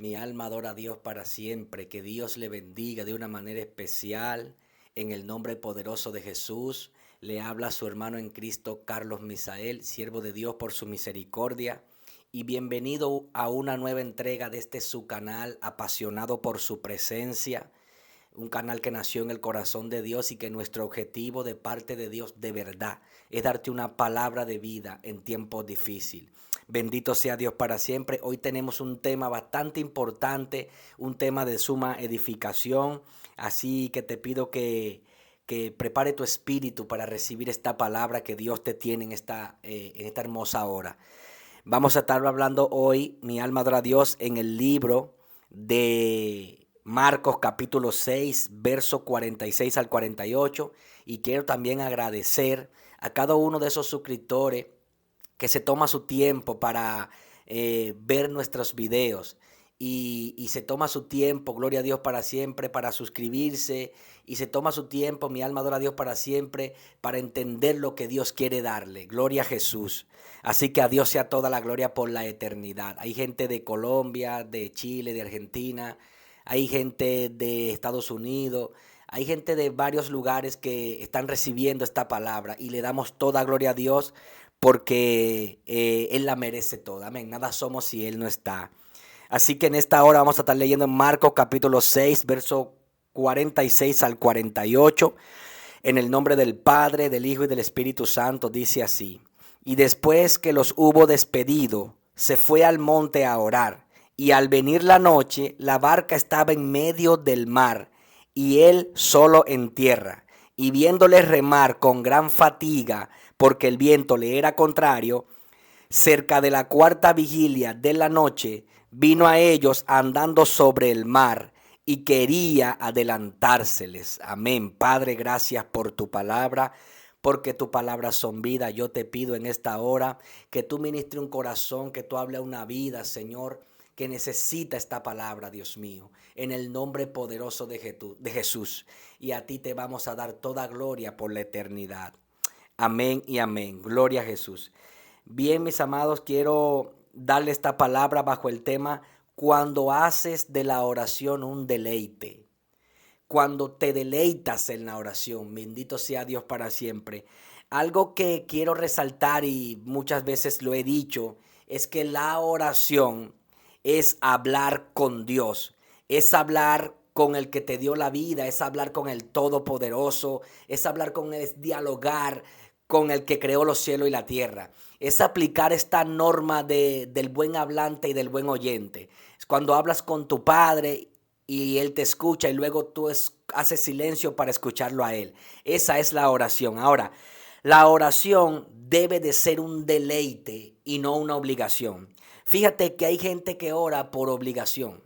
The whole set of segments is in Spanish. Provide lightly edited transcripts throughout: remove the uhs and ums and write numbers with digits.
Mi alma adora a Dios para siempre. Que Dios le bendiga de una manera especial. En el nombre poderoso de Jesús, le habla su hermano en Cristo, Carlos Misael, siervo de Dios por su misericordia. Y bienvenido a una nueva entrega de este su canal, apasionado por su presencia. Un canal que nació en el corazón de Dios y que nuestro objetivo de parte de Dios de verdad es darte una palabra de vida en tiempos difíciles. Bendito sea Dios para siempre. Hoy tenemos un tema bastante importante, un tema de suma edificación. Así que te pido que prepare tu espíritu para recibir esta palabra que Dios te tiene en esta hermosa hora. Vamos a estar hablando hoy, mi alma adora a Dios, en el libro de Marcos capítulo 6, verso 46 al 48. Y quiero también agradecer a cada uno de esos suscriptores que se toma su tiempo para ver nuestros videos y se toma su tiempo, gloria a Dios para siempre, para suscribirse, y se toma su tiempo, mi alma adora a Dios para siempre, para entender lo que Dios quiere darle. Gloria a Jesús. Así que a Dios sea toda la gloria por la eternidad. Hay gente de Colombia, de Chile, de Argentina, hay gente de Estados Unidos, hay gente de varios lugares que están recibiendo esta palabra y le damos toda gloria a Dios porque Él la merece toda. Amén. Nada somos si Él no está. Así que en esta hora vamos a estar leyendo en Marcos capítulo 6, verso 46 al 48. En el nombre del Padre, del Hijo y del Espíritu Santo, dice así. Y después que los hubo despedido, se fue al monte a orar. Y al venir la noche, la barca estaba en medio del mar, y él solo en tierra. Y viéndole remar con gran fatiga, porque el viento le era contrario, cerca de la cuarta vigilia de la noche, vino a ellos andando sobre el mar y quería adelantárseles. Amén. Padre, gracias por tu palabra, porque tu palabra son vida. Yo te pido en esta hora que tú ministres un corazón, que tú hables a una vida, Señor, que necesita esta palabra, Dios mío, en el nombre poderoso de Jesús. Y a ti te vamos a dar toda gloria por la eternidad. Amén y amén. Gloria a Jesús. Bien, mis amados, quiero darle esta palabra bajo el tema cuando haces de la oración un deleite. Cuando te deleitas en la oración, bendito sea Dios para siempre. Algo que quiero resaltar y muchas veces lo he dicho, es que la oración es hablar con Dios, es hablar con el que te dio la vida, es hablar con el Todopoderoso, es hablar con él, es dialogar con el que creó los cielos y la tierra. Es aplicar esta norma del buen hablante y del buen oyente. Es cuando hablas con tu padre y él te escucha y luego tú haces silencio para escucharlo a él. Esa es la oración. Ahora, la oración debe de ser un deleite y no una obligación. Fíjate que hay gente que ora por obligación.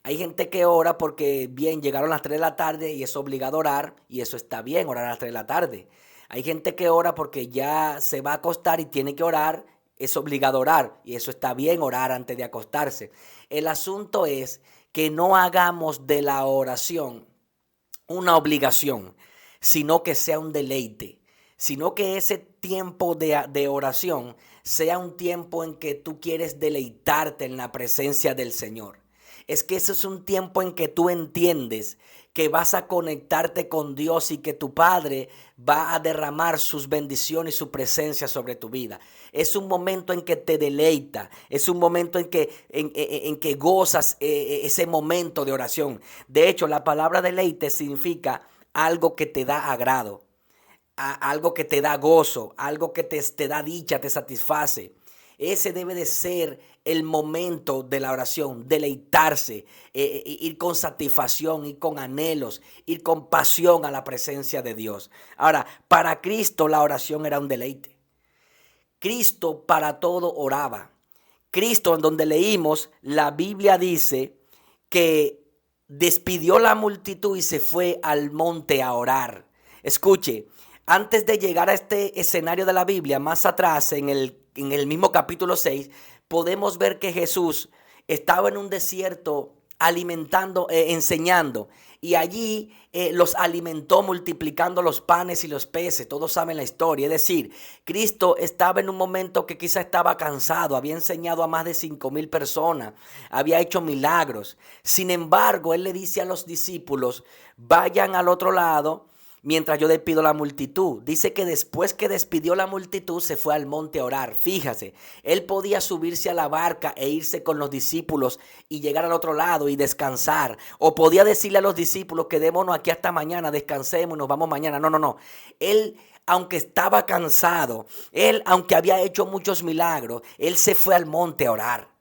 Hay gente que ora porque, bien, llegaron las 3 de la tarde y es obligado a orar, y eso está bien, orar a las 3 de la tarde. Hay gente que ora porque ya se va a acostar y tiene que orar, es obligado a orar, y eso está bien, orar antes de acostarse. El asunto es que no hagamos de la oración una obligación, sino que sea un deleite, sino que ese tiempo de oración sea un tiempo en que tú quieres deleitarte en la presencia del Señor. Es que ese es un tiempo en que tú entiendes que vas a conectarte con Dios y que tu Padre va a derramar sus bendiciones y su presencia sobre tu vida. Es un momento en que te deleita, es un momento en que gozas ese momento de oración. De hecho, la palabra deleite significa algo que te da agrado, algo que te da gozo, algo que te da dicha, te satisface. Ese debe de ser el momento de la oración, deleitarse, ir con satisfacción, ir con anhelos, ir con pasión a la presencia de Dios. Ahora, para Cristo la oración era un deleite. Cristo para todo oraba. Cristo, en donde leímos, la Biblia dice que despidió la multitud y se fue al monte a orar. Escuche, antes de llegar a este escenario de la Biblia, más atrás en el mismo capítulo 6, podemos ver que Jesús estaba en un desierto alimentando, enseñando. Y allí los alimentó multiplicando los panes y los peces. Todos saben la historia. Es decir, Cristo estaba en un momento que quizá estaba cansado. Había enseñado a más de 5,000 personas. Había hecho milagros. Sin embargo, Él le dice a los discípulos, vayan al otro lado mientras yo despido la multitud. Dice que después que despidió la multitud se fue al monte a orar. Fíjase, él podía subirse a la barca e irse con los discípulos y llegar al otro lado y descansar. O podía decirle a los discípulos, quedémonos aquí hasta mañana, descansemos y nos vamos mañana. No, no, no. Él, aunque estaba cansado, él, aunque había hecho muchos milagros, él se fue al monte a orar.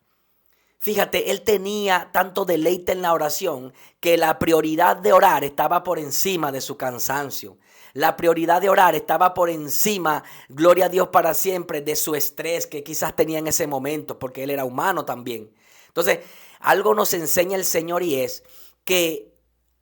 Fíjate, él tenía tanto deleite en la oración que la prioridad de orar estaba por encima de su cansancio. La prioridad de orar estaba por encima, gloria a Dios para siempre, de su estrés que quizás tenía en ese momento, porque él era humano también. Entonces, algo nos enseña el Señor y es que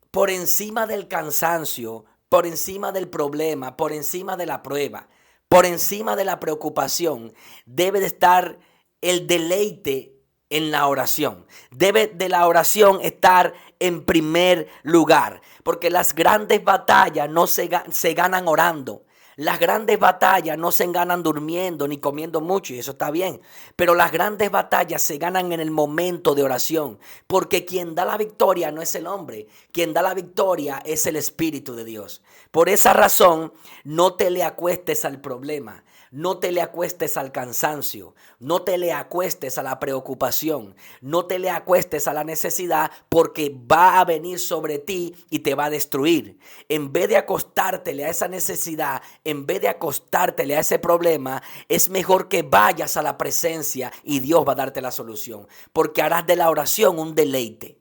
por encima del cansancio, por encima del problema, por encima de la prueba, por encima de la preocupación, debe de estar el deleite en la oración. Debe de la oración estar en primer lugar, porque las grandes batallas no se ganan orando. Las grandes batallas no se ganan durmiendo ni comiendo mucho, y eso está bien. Pero las grandes batallas se ganan en el momento de oración, porque quien da la victoria no es el hombre, quien da la victoria es el Espíritu de Dios. Por esa razón, no te le acuestes al problema. No te le acuestes al cansancio, no te le acuestes a la preocupación, no te le acuestes a la necesidad, porque va a venir sobre ti y te va a destruir. En vez de acostártele a esa necesidad, en vez de acostártele a ese problema, es mejor que vayas a la presencia y Dios va a darte la solución, porque harás de la oración un deleite.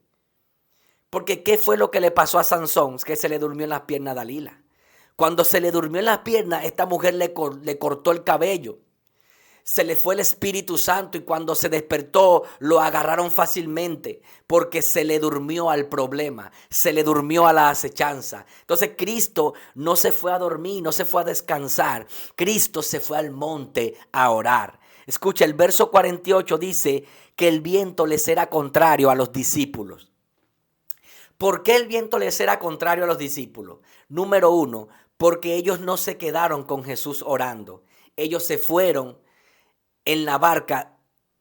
Porque ¿qué fue lo que le pasó a Sansón? Que se le durmió en las piernas a Dalila. Cuando se le durmió en las piernas, esta mujer le cortó el cabello. Se le fue el Espíritu Santo y cuando se despertó lo agarraron fácilmente porque se le durmió al problema, se le durmió a la acechanza. Entonces Cristo no se fue a dormir, no se fue a descansar. Cristo se fue al monte a orar. Escucha, el verso 48 dice que el viento les era contrario a los discípulos. ¿Por qué el viento les era contrario a los discípulos? Número uno, porque ellos no se quedaron con Jesús orando. Ellos se fueron en la barca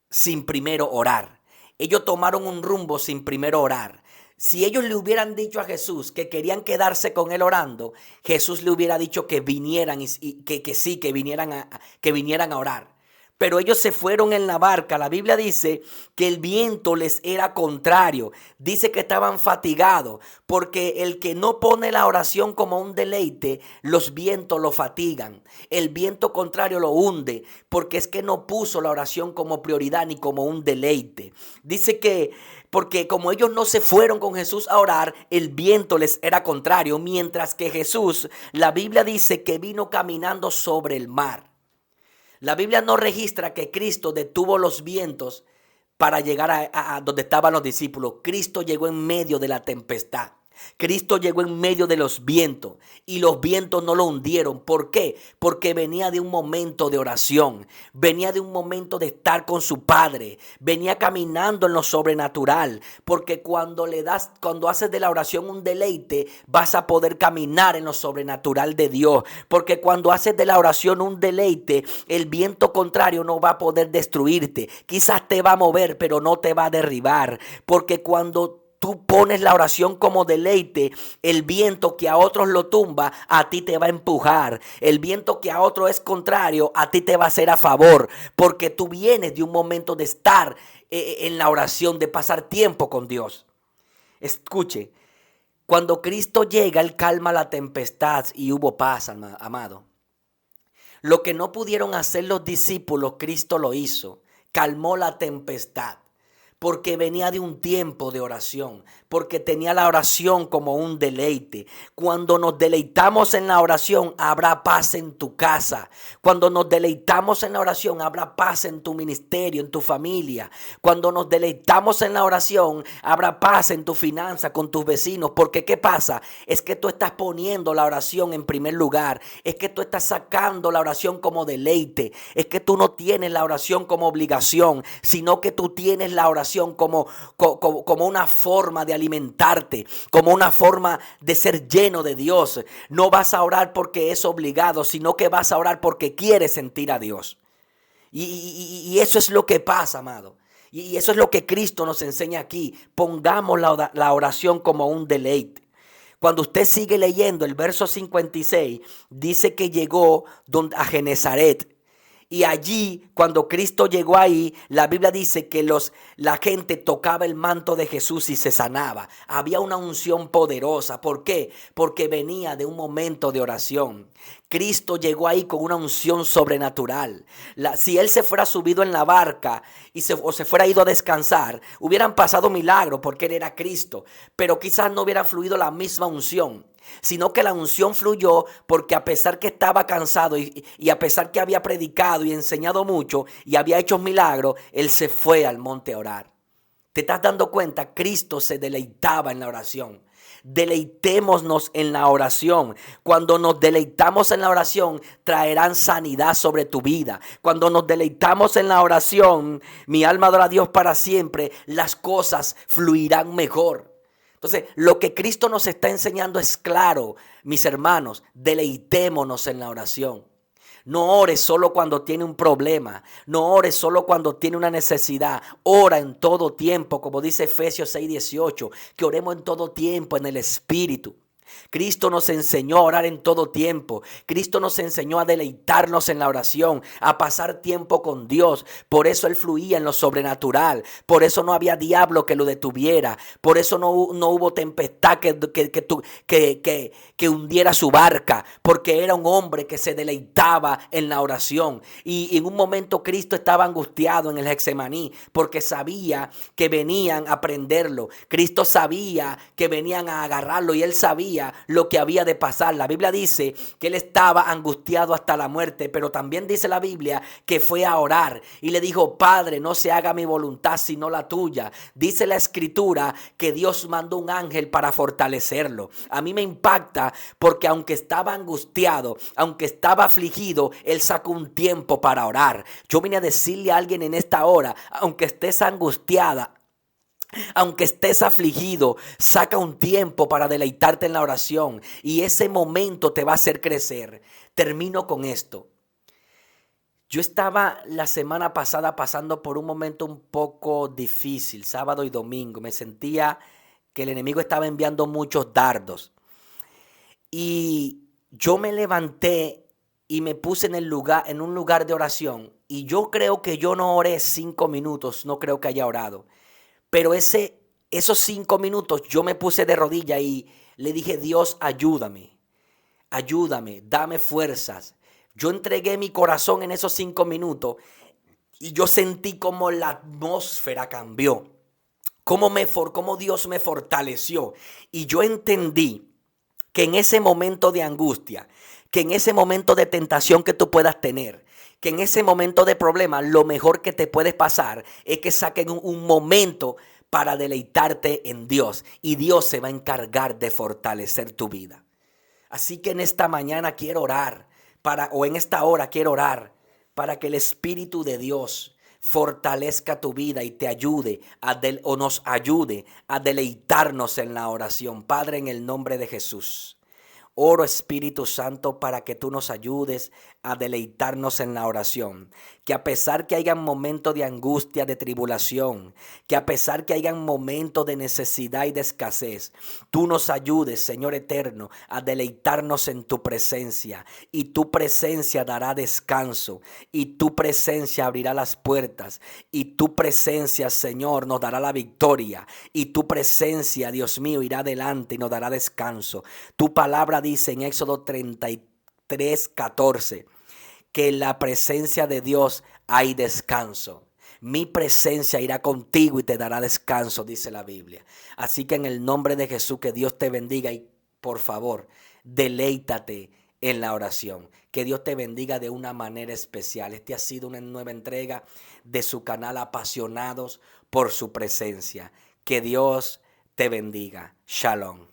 sin primero orar. Ellos tomaron un rumbo sin primero orar. Si ellos le hubieran dicho a Jesús que querían quedarse con él orando, Jesús le hubiera dicho que vinieran y que vinieran a orar. Pero ellos se fueron en la barca. La Biblia dice que el viento les era contrario. Dice que estaban fatigados, porque el que no pone la oración como un deleite, los vientos lo fatigan. El viento contrario lo hunde, porque es que no puso la oración como prioridad ni como un deleite. Dice que porque como ellos no se fueron con Jesús a orar, el viento les era contrario, mientras que Jesús, la Biblia dice que vino caminando sobre el mar. La Biblia no registra que Cristo detuvo los vientos para llegar a donde estaban los discípulos. Cristo llegó en medio de la tempestad. Cristo llegó en medio de los vientos y los vientos no lo hundieron. ¿Por qué? Porque venía de un momento de oración, venía de un momento de estar con su Padre, venía caminando en lo sobrenatural. Porque cuando haces de la oración un deleite, vas a poder caminar en lo sobrenatural de Dios. Porque cuando haces de la oración un deleite, el viento contrario no va a poder destruirte. Quizás te va a mover, pero no te va a derribar. Porque cuando tú pones la oración como deleite, el viento que a otros lo tumba, a ti te va a empujar. El viento que a otro es contrario, a ti te va a ser a favor. Porque tú vienes de un momento de estar en la oración, de pasar tiempo con Dios. Escuche, cuando Cristo llega, Él calma la tempestad y hubo paz, amado. Lo que no pudieron hacer los discípulos, Cristo lo hizo. Calmó la tempestad. Porque venía de un tiempo de oración, porque tenía la oración como un deleite. Cuando nos deleitamos en la oración, habrá paz en tu casa. Cuando nos deleitamos en la oración, habrá paz en tu ministerio, en tu familia. Cuando nos deleitamos en la oración, habrá paz en tu finanza, con tus vecinos. Porque ¿qué pasa? Es que tú estás poniendo la oración en primer lugar. Es que tú estás sacando la oración como deleite. Es que tú no tienes la oración como obligación, sino que tú tienes la oración oración como una forma de alimentarte, como una forma de ser lleno de Dios. No vas a orar porque es obligado, sino que vas a orar porque quieres sentir a Dios. Y eso es lo que pasa, amado. Y eso es lo que Cristo nos enseña aquí. Pongamos la oración como un deleite. Cuando usted sigue leyendo el verso 56, dice que llegó a Genezaret. Y allí, cuando Cristo llegó ahí, la Biblia dice que la gente tocaba el manto de Jesús y se sanaba. Había una unción poderosa. ¿Por qué? Porque venía de un momento de oración. Cristo llegó ahí con una unción sobrenatural. Si Él se fuera subido en la barca o se fuera ido a descansar, hubieran pasado milagros porque Él era Cristo. Pero quizás no hubiera fluido la misma unción, sino que la unción fluyó porque a pesar que estaba cansado y a pesar que había predicado y enseñado mucho y había hecho milagros, Él se fue al monte a orar. ¿Te estás dando cuenta? Cristo se deleitaba en la oración. Deleitémonos en la oración. Cuando nos deleitamos en la oración, traerán sanidad sobre tu vida. Cuando nos deleitamos en la oración, mi alma adora a Dios para siempre, las cosas fluirán mejor. Entonces, lo que Cristo nos está enseñando es claro, mis hermanos, deleitémonos en la oración. No ores solo cuando tiene un problema, no ores solo cuando tiene una necesidad, ora en todo tiempo, como dice Efesios 6:18, que oremos en todo tiempo en el Espíritu. Cristo nos enseñó a orar en todo tiempo. Cristo nos enseñó a deleitarnos en la oración, a pasar tiempo con Dios. Por eso Él fluía en lo sobrenatural. Por eso no había diablo que lo detuviera. Por eso no hubo tempestad que hundiera su barca. Porque era un hombre que se deleitaba en la oración. Y en un momento Cristo estaba angustiado en el Getsemaní porque sabía que venían a prenderlo. Cristo sabía que venían a agarrarlo y Él sabía lo que había de pasar. La Biblia dice que Él estaba angustiado hasta la muerte, pero también dice la Biblia que fue a orar y le dijo: Padre, no se haga mi voluntad sino la tuya. Dice la Escritura que Dios mandó un ángel para fortalecerlo. A mí me impacta porque aunque estaba angustiado, aunque estaba afligido, Él sacó un tiempo para orar. Yo vine a decirle a alguien en esta hora: aunque estés angustiada, aunque estés afligido, saca un tiempo para deleitarte en la oración y ese momento te va a hacer crecer. Termino con esto. Yo estaba la semana pasada pasando por un momento un poco difícil, sábado y domingo. Me sentía que el enemigo estaba enviando muchos dardos. Y yo me levanté y me puse en un lugar de oración. Y yo creo que yo no oré 5 minutos, no creo que haya orado. Pero esos 5 minutos yo me puse de rodilla y le dije: Dios, ayúdame, dame fuerzas. Yo entregué mi corazón en esos 5 minutos y yo sentí como la atmósfera cambió, como Dios me fortaleció. Y yo entendí que en ese momento de angustia, que en ese momento de tentación que tú puedas tener, que en ese momento de problema, lo mejor que te puede pasar es que saquen un momento para deleitarte en Dios. Y Dios se va a encargar de fortalecer tu vida. Así que en esta mañana quiero orar, en esta hora quiero orar para que el Espíritu de Dios fortalezca tu vida y te ayude o nos ayude a deleitarnos en la oración. Padre, en el nombre de Jesús, oro, Espíritu Santo, para que tú nos ayudes a deleitarnos en la oración. Que a pesar que hayan momentos de angustia, de tribulación, que a pesar que hayan momentos de necesidad y de escasez, tú nos ayudes, Señor eterno, a deleitarnos en tu presencia. Y tu presencia dará descanso. Y tu presencia abrirá las puertas. Y tu presencia, Señor, nos dará la victoria. Y tu presencia, Dios mío, irá adelante y nos dará descanso. Tu palabra dice en Éxodo 33:14 que en la presencia de Dios hay descanso. Mi presencia irá contigo y te dará descanso, dice la Biblia. Así que en el nombre de Jesús, que Dios te bendiga y por favor, deleítate en la oración. Que Dios te bendiga de una manera especial. Este ha sido una nueva entrega de su canal Apasionados por su presencia. Que Dios te bendiga. Shalom.